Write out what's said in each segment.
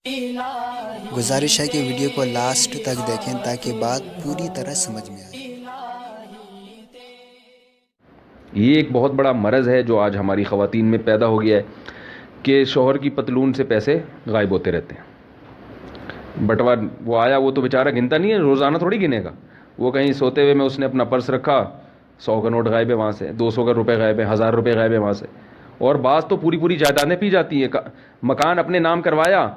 گزارش ہے کہ ویڈیو کو لاسٹ تک دیکھیں تاکہ بات پوری طرح سمجھ میں آئے۔ یہ ایک بہت بڑا مرض ہے جو آج ہماری خواتین میں پیدا ہو گیا ہے کہ شوہر کی پتلون سے پیسے غائب ہوتے رہتے ہیں۔ بٹوا وہ آیا، وہ تو بیچارہ گنتا نہیں ہے، روزانہ تھوڑی گنے گا، وہ کہیں سوتے ہوئے میں اس نے اپنا پرس رکھا، 100 کا نوٹ غائب ہے وہاں سے، 200 کا روپے غائب ہے، 1000 روپے غائب ہے وہاں سے، اور بعض تو پوری پوری جائیدادیں پی جاتی ہیں۔ مکان اپنے نام کروایا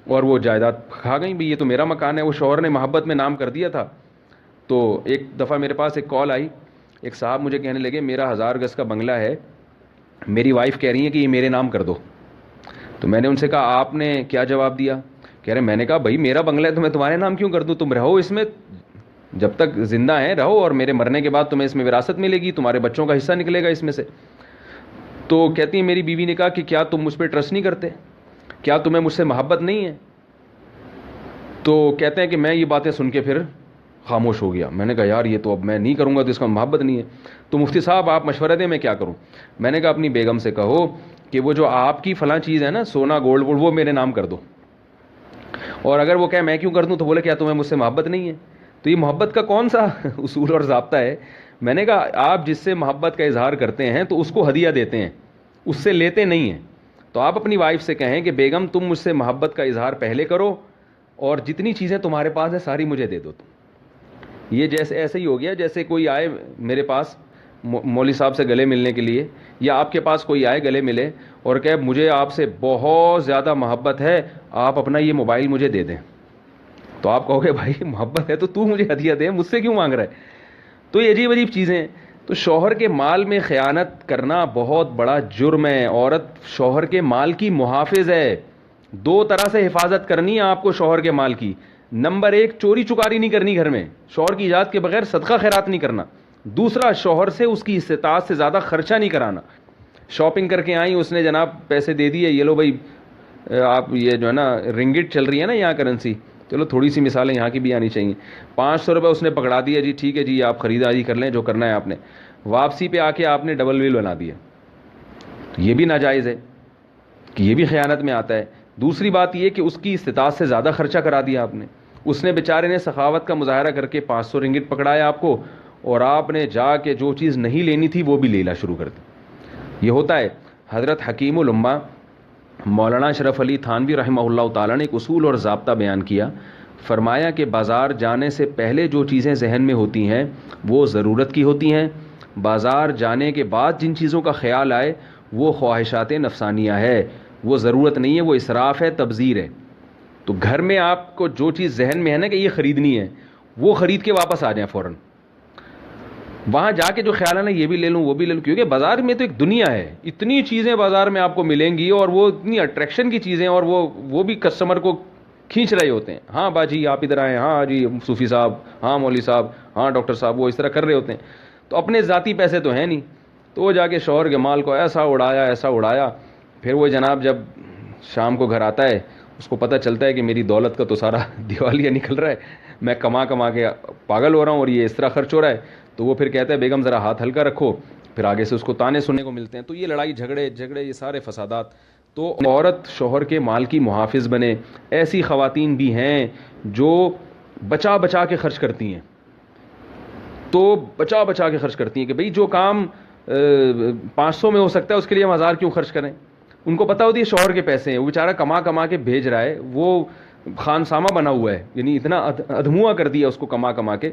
اور وہ جائیداد کھا گئی، بھی یہ تو میرا مکان ہے، وہ شوہر نے محبت میں نام کر دیا تھا۔ تو ایک دفعہ میرے پاس ایک کال آئی، ایک صاحب مجھے کہنے لگے میرا 1000 گز کا بنگلہ ہے، میری وائف کہہ رہی ہے کہ یہ میرے نام کر دو۔ تو میں نے ان سے کہا آپ نے کیا جواب دیا؟ کہہ رہے میں نے کہا بھائی میرا بنگلہ ہے تو میں تمہارے نام کیوں کر دوں، تم رہو اس میں، جب تک زندہ ہیں رہو، اور میرے مرنے کے بعد تمہیں اس میں وراثت ملے گی، تمہارے بچوں کا حصہ نکلے گا اس میں سے۔ تو کہتی ہیں میری بیوی نے کہا کہ کیا تم مجھ پہ ٹرسٹ نہیں کرتے، کیا تمہیں مجھ سے محبت نہیں ہے؟ تو کہتے ہیں کہ میں یہ باتیں سن کے پھر خاموش ہو گیا۔ میں نے کہا یار یہ تو اب میں نہیں کروں گا تو اس کا محبت نہیں ہے۔ تو مفتی صاحب آپ مشورہ دیں میں کیا کروں؟ میں نے کہا اپنی بیگم سے کہو کہ وہ جو آپ کی فلاں چیز ہے نا، سونا گولڈ وہ میرے نام کر دو، اور اگر وہ کہے میں کیوں کر دوں تو بولے کیا تمہیں مجھ سے محبت نہیں ہے؟ تو یہ محبت کا کون سا اصول اور ضابطہ ہے؟ میں نے کہا آپ جس سے محبت کا اظہار کرتے ہیں تو اس کو ہدیہ دیتے ہیں، اس سے لیتے نہیں ہیں۔ تو آپ اپنی وائف سے کہیں کہ بیگم تم مجھ سے محبت کا اظہار پہلے کرو، اور جتنی چیزیں تمہارے پاس ہیں ساری مجھے دے دو تم۔ یہ جیسے ایسے ہی ہو گیا جیسے کوئی آئے میرے پاس مولوی صاحب سے گلے ملنے کے لیے، یا آپ کے پاس کوئی آئے گلے ملے اور کہے مجھے آپ سے بہت زیادہ محبت ہے، آپ اپنا یہ موبائل مجھے دے دیں۔ تو آپ کہو گے بھائی محبت ہے تو تو مجھے ہدیہ دے، مجھ سے کیوں مانگ رہا ہے؟ تو یہ عجیب عجیب چیزیں ہیں۔ تو شوہر کے مال میں خیانت کرنا بہت بڑا جرم ہے۔ عورت شوہر کے مال کی محافظ ہے۔ دو طرح سے حفاظت کرنی ہے آپ کو شوہر کے مال کی۔ نمبر 1، چوری چکاری نہیں کرنی گھر میں، شوہر کی اجازت کے بغیر صدقہ خیرات نہیں کرنا۔ دوسرا، شوہر سے اس کی استطاعت سے زیادہ خرچہ نہیں کرانا۔ شاپنگ کر کے آئیں، اس نے جناب پیسے دے دیے، یہ لو بھائی آپ یہ جو ہے نا رنگٹ چل رہی ہے نا یہاں کرنسی، چلو تھوڑی سی مثالیں یہاں کی بھی آنی چاہیے، 500 روپے اس نے پکڑا دیا، جی ٹھیک ہے جی آپ خریداری کر لیں جو کرنا ہے آپ نے۔ واپسی پہ آ کے آپ نے ڈبل بل بنا دیا، تو یہ بھی ناجائز ہے کہ یہ بھی خیانت میں آتا ہے۔ دوسری بات یہ کہ اس کی استطاعت سے زیادہ خرچہ کرا دیا آپ نے، اس نے بیچارے نے سخاوت کا مظاہرہ کر کے 500 رنگٹ پکڑایا آپ کو، اور آپ نے جا کے جو چیز نہیں لینی تھی وہ بھی لینا شروع کر دی۔ یہ ہوتا ہے۔ حضرت حکیم الامہ مولانا اشرف علی تھانوی رحمہ اللہ تعالیٰ نے ایک اصول اور ضابطہ بیان کیا، فرمایا کہ بازار جانے سے پہلے جو چیزیں ذہن میں ہوتی ہیں وہ ضرورت کی ہوتی ہیں، بازار جانے کے بعد جن چیزوں کا خیال آئے وہ خواہشات نفسانیہ ہے، وہ ضرورت نہیں ہے، وہ اسراف ہے، تبذیر ہے۔ تو گھر میں آپ کو جو چیز ذہن میں ہے نا کہ یہ خریدنی ہے، وہ خرید کے واپس آ جائیں فوراً۔ وہاں جا کے جو خیال ہے نا یہ بھی لے لوں وہ بھی لے لوں، کیونکہ بازار میں تو ایک دنیا ہے، اتنی چیزیں بازار میں آپ کو ملیں گی، اور وہ اتنی اٹریکشن کی چیزیں، اور وہ بھی کسٹمر کو کھینچ رہے ہوتے ہیں، ہاں باجی آپ ادھر آئیں، ہاں جی صوفی صاحب، ہاں مولوی صاحب، ہاں ڈاکٹر صاحب، وہ اس طرح کر رہے ہوتے ہیں۔ تو اپنے ذاتی پیسے تو ہیں نہیں، تو وہ جا کے شوہر کے مال کو ایسا اڑایا، پھر وہ جناب جب شام کو گھر آتا ہے اس کو پتہ چلتا ہے کہ میری دولت کا تو سارا دیوالیہ نکل رہا ہے، میں کما کے پاگل ہو رہا ہوں اور یہ اس طرح خرچ ہو رہا ہے۔ تو وہ پھر کہتا ہے بیگم ذرا ہاتھ ہلکا رکھو، پھر آگے سے اس کو تانے سننے کو ملتے ہیں۔ تو یہ لڑائی جھگڑے یہ سارے فسادات۔ تو عورت شوہر کے مال کی محافظ بنے۔ ایسی خواتین بھی ہیں جو بچا کے خرچ کرتی ہیں، تو بچا کے خرچ کرتی ہیں کہ بھئی جو کام 500 میں ہو سکتا ہے اس کے لیے ہم 1000 کیوں خرچ کریں۔ ان کو پتہ ہوتی ہے شوہر کے پیسے ہیں، وہ بیچارہ کما کے بھیج رہا ہے، وہ خانسامہ بنا ہوا ہے، یعنی اتنا ادھموا کر دیا اس کو، کما کے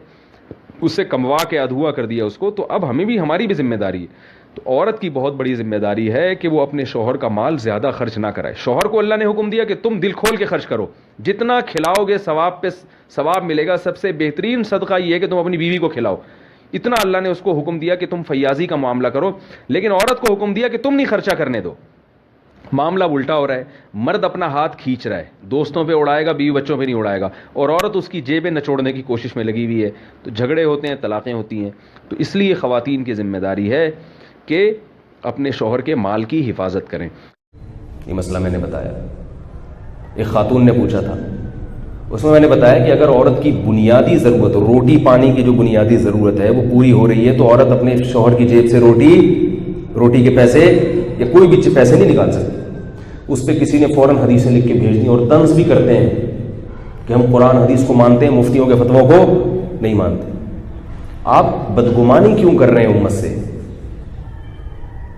اس سے کموا کے ادھوا کر دیا اس کو۔ تو اب ہماری بھی ذمہ داری ہے۔ تو عورت کی بہت بڑی ذمہ داری ہے کہ وہ اپنے شوہر کا مال زیادہ خرچ نہ کرائے۔ شوہر کو اللہ نے حکم دیا کہ تم دل کھول کے خرچ کرو، جتنا کھلاؤ گے ثواب پہ ثواب ملے گا۔ سب سے بہترین صدقہ یہ ہے کہ تم اپنی بیوی کو کھلاؤ، اتنا اللہ نے اس کو حکم دیا کہ تم فیاضی کا معاملہ کرو۔ لیکن عورت کو حکم دیا کہ تم نہیں خرچہ کرنے دو۔ معاملہ الٹا ہو رہا ہے، مرد اپنا ہاتھ کھینچ رہا ہے، دوستوں پہ اڑائے گا، بیوی بچوں پہ نہیں اڑائے گا، اور عورت اس کی جیبیں نچوڑنے کی کوشش میں لگی ہوئی ہے۔ تو جھگڑے ہوتے ہیں، طلاقیں ہوتی ہیں۔ تو اس لیے خواتین کی ذمہ داری ہے کہ اپنے شوہر کے مال کی حفاظت کریں۔ یہ مسئلہ میں نے بتایا، ایک خاتون نے پوچھا تھا، اس میں نے بتایا کہ اگر عورت کی بنیادی ضرورت، روٹی پانی کی جو بنیادی ضرورت ہے وہ پوری ہو رہی ہے، تو عورت اپنے شوہر کی جیب سے روٹی کے پیسے یا کوئی بھی پیسے نہیں نکال سکتی۔ اس پہ کسی نے فوراً حدیثیں لکھ کے بھیج دی اور طنز بھی کرتے ہیں کہ ہم قرآن حدیث کو مانتے ہیں، مفتیوں کے فتووں کو نہیں مانتے۔ آپ بدگمانی کیوں کر رہے ہیں امت سے؟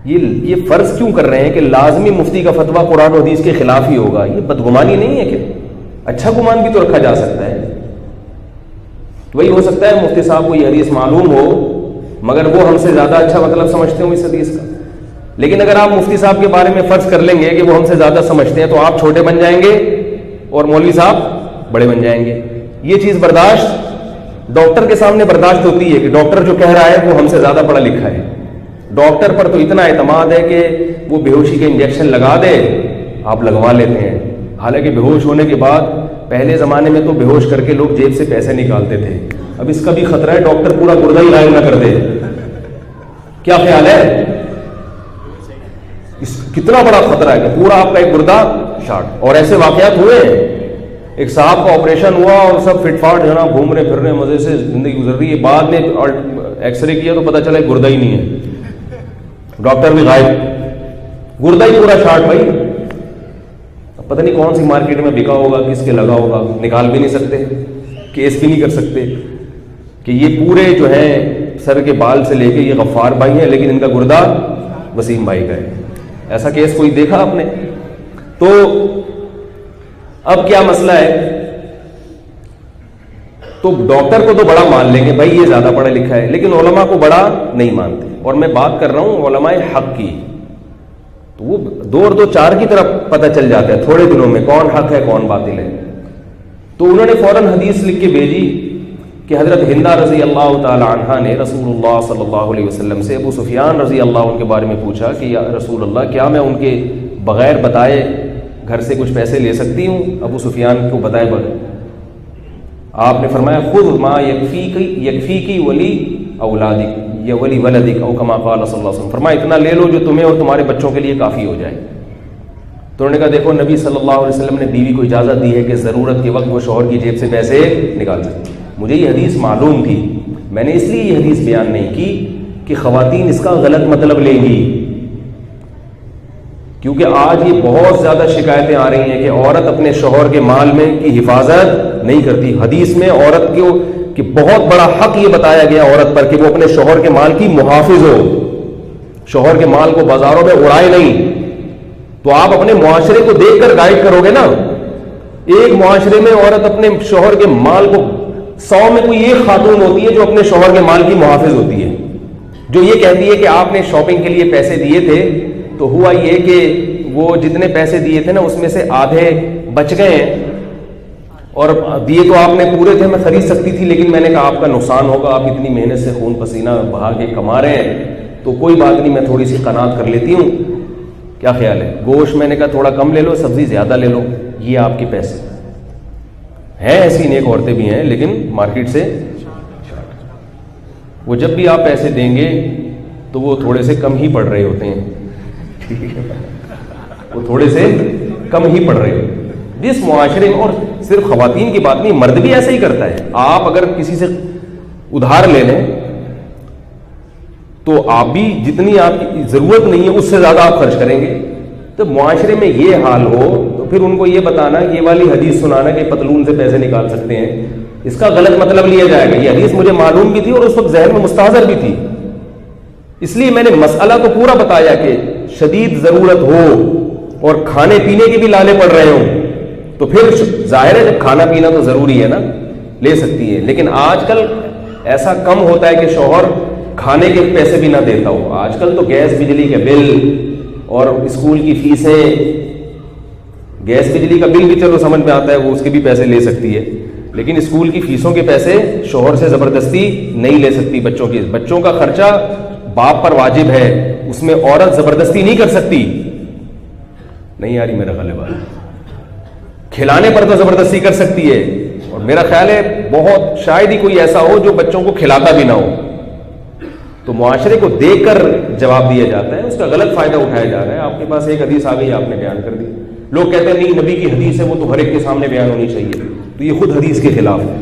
یہ فرض کیوں کر رہے ہیں کہ لازمی مفتی کا فتویٰ قرآن و حدیث کے خلاف ہی ہوگا؟ یہ بدگمانی نہیں ہے کہ اچھا گمان بھی تو رکھا جا سکتا ہے۔ وہی ہو سکتا ہے مفتی صاحب کو یہ حدیث معلوم ہو مگر وہ ہم سے زیادہ اچھا مطلب سمجھتے ہوں اس حدیث کا، لیکن اگر آپ مفتی صاحب کے بارے میں فرض کر لیں گے کہ وہ ہم سے زیادہ سمجھتے ہیں تو آپ چھوٹے بن جائیں گے اور مولوی صاحب بڑے بن جائیں گے۔ یہ چیز برداشت ڈاکٹر کے سامنے برداشت ہوتی ہے کہ ڈاکٹر جو کہہ رہا ہے وہ ہم سے زیادہ پڑھا لکھا ہے، ڈاکٹر پر تو اتنا اعتماد ہے کہ وہ بے ہوشی کے انجیکشن لگا دے، آپ لگوا لیتے ہیں، حالانکہ بے ہوش ہونے کے بعد پہلے زمانے میں تو بے ہوش کر کے لوگ جیب سے پیسے نکالتے تھے، اب اس کا بھی خطرہ ہے ڈاکٹر پورا گردہ ہی غائب نہ کر دے۔ کیا خیال ہے؟ کتنا بڑا خطرہ ہے کہ پورا آپ کا ایک گردہ شارٹ۔ اور ایسے واقعات ہوئے ہیں، ایک صاحب کا آپریشن ہوا اور سب فٹ فاٹ جناب گھوم رہے پھر رہے مزے سے زندگی گزر رہی ہے، بعد میں ایکس رے کیا تو پتا چلا گردہ ہی نہیں ہے، ڈاکٹر بھی غائب، گردہ ہی پورا شارٹ۔ بھائی پتہ نہیں کون سی مارکیٹ میں بکا ہوگا، کس کے لگا ہوگا، نکال بھی نہیں سکتے، کیس بھی نہیں کر سکتے کہ یہ پورے جو ہیں سر کے بال سے لے کے یہ غفار بھائی ہیں لیکن ان کا گردہ وسیم بھائی کا ہے۔ ایسا کیس کوئی دیکھا آپ نے؟ تو اب کیا مسئلہ ہے؟ تو ڈاکٹر کو تو بڑا مان لیں گے بھائی یہ زیادہ پڑھا لکھا ہے، لیکن علماء کو بڑا نہیں مانتے۔ اور میں بات کر رہا ہوں علماء حق کی، تو وہ دو اور دو چار کی طرف پتہ چل جاتا ہے تھوڑے دنوں میں کون حق ہے کون باطل ہے۔ تو انہوں نے فوراً حدیث لکھ کے بھیجی کہ حضرت ہندہ رضی اللہ تعالی عنہا نے رسول اللہ صلی اللہ علیہ وسلم سے ابو سفیان رضی اللہ عنہ کے بارے میں پوچھا کہ یا رسول اللہ کیا میں ان کے بغیر بتائے گھر سے کچھ پیسے لے سکتی ہوں؟ ابو سفیان کو بتائے بغیر آپ نے فرمایا خذ ما یکفیکی ولی اولادک یا ولی ولدک او کما قال صلی اللہ علیہ وسلم، فرمایا اتنا لے لو جو تمہیں اور تمہارے بچوں کے لیے کافی ہو جائے۔ تو انہوں نے کہا دیکھو نبی صلی اللہ علیہ وسلم نے بیوی کو اجازت دی ہے کہ ضرورت کے وقت وہ شوہر کی جیب سے پیسے نکال سکتے۔ مجھے یہ حدیث معلوم تھی، میں نے اس لیے یہ حدیث بیان نہیں کی کہ خواتین اس کا غلط مطلب لیں گی، کیونکہ آج یہ بہت زیادہ شکایتیں آ رہی ہیں کہ عورت اپنے شوہر کے مال میں کی حفاظت نہیں کرتی۔ حدیث میں عورت کو کہ بہت بڑا حق یہ بتایا گیا عورت پر کہ وہ اپنے شوہر کے مال کی محافظ ہو، شوہر کے مال کو بازاروں میں اڑائے نہیں۔ تو آپ اپنے معاشرے کو دیکھ کر گائیڈ کرو گے نا۔ ایک معاشرے میں عورت اپنے شوہر کے مال کو 100 میں کوئی ایک خاتون ہوتی ہے جو اپنے شوہر کے مال کی محافظ ہوتی ہے، جو یہ کہتی ہے کہ آپ نے شاپنگ کے لیے پیسے دیے تھے تو ہوا یہ کہ وہ جتنے پیسے دیے تھے نا اس میں سے آدھے بچ گئے ہیں، اور دیے تو آپ نے پورے تھے، میں خرید سکتی تھی لیکن میں نے کہا آپ کا نقصان ہوگا، آپ اتنی محنت سے خون پسینہ بہا کے کما رہے ہیں تو کوئی بات نہیں، میں تھوڑی سی قناعت کر لیتی ہوں۔ کیا خیال ہے؟ گوشت میں نے کہا تھوڑا کم لے لو، سبزی زیادہ لے لو، یہ آپ کے پیسے ہیں۔ ایسی نیک عورتیں بھی ہیں لیکن مارکیٹ سے وہ جب بھی آپ پیسے دیں گے تو وہ تھوڑے سے کم ہی پڑ رہے ہوتے ہیں، وہ تھوڑے سے کم ہی پڑ رہے ہوتے ہیں جس معاشرے میں۔ اور صرف خواتین کی بات نہیں، مرد بھی ایسا ہی کرتا ہے۔ آپ اگر کسی سے ادھار لے لیں تو آپ بھی جتنی آپ کی ضرورت نہیں ہے اس سے زیادہ آپ خرچ کریں گے۔ تو معاشرے میں یہ حال ہو تو پھر ان کو یہ بتانا، یہ والی حدیث سنانا کہ پتلون سے پیسے نکال سکتے ہیں، اس کا غلط مطلب لیا جائے گا۔ یہ حدیث مجھے معلوم بھی تھی اور اس وقت ذہن میں مستحضر بھی تھی، اس لیے میں نے مسئلہ تو پورا بتایا کہ شدید ضرورت ہو اور کھانے پینے کے بھی لالے پڑ رہے ہوں تو پھر ظاہر ہے جب کھانا پینا تو ضروری ہے نا، لے سکتی ہے۔ لیکن آج کل ایسا کم ہوتا ہے کہ شوہر کھانے کے پیسے بھی نہ دیتا ہو۔ آج کل تو گیس بجلی کے بل اور اسکول کی فیسیں، گیس بجلی کا بل بھی چلو سمجھ میں آتا ہے وہ اس کے بھی پیسے لے سکتی ہے، لیکن اسکول کی فیسوں کے پیسے شوہر سے زبردستی نہیں لے سکتی۔ بچوں کا خرچہ باپ پر واجب ہے، اس میں عورت زبردستی نہیں کر سکتی۔ نہیں آ رہی میرا غلبہ؟ کھلانے پر تو زبردستی کر سکتی ہے، اور میرا خیال ہے بہت شاید ہی کوئی ایسا ہو جو بچوں کو کھلاتا بھی نہ ہو۔ تو معاشرے کو دیکھ کر جواب دیا جاتا ہے، اس کا غلط فائدہ اٹھایا جا رہا ہے۔ آپ کے پاس ایک حدیث آ گئی، آپ نے بیان کر دی، لوگ کہتے ہیں نہیں نبی کی حدیث ہے وہ تو ہر ایک کے سامنے بیان ہونی چاہیے، تو یہ خود حدیث کے خلاف ہے۔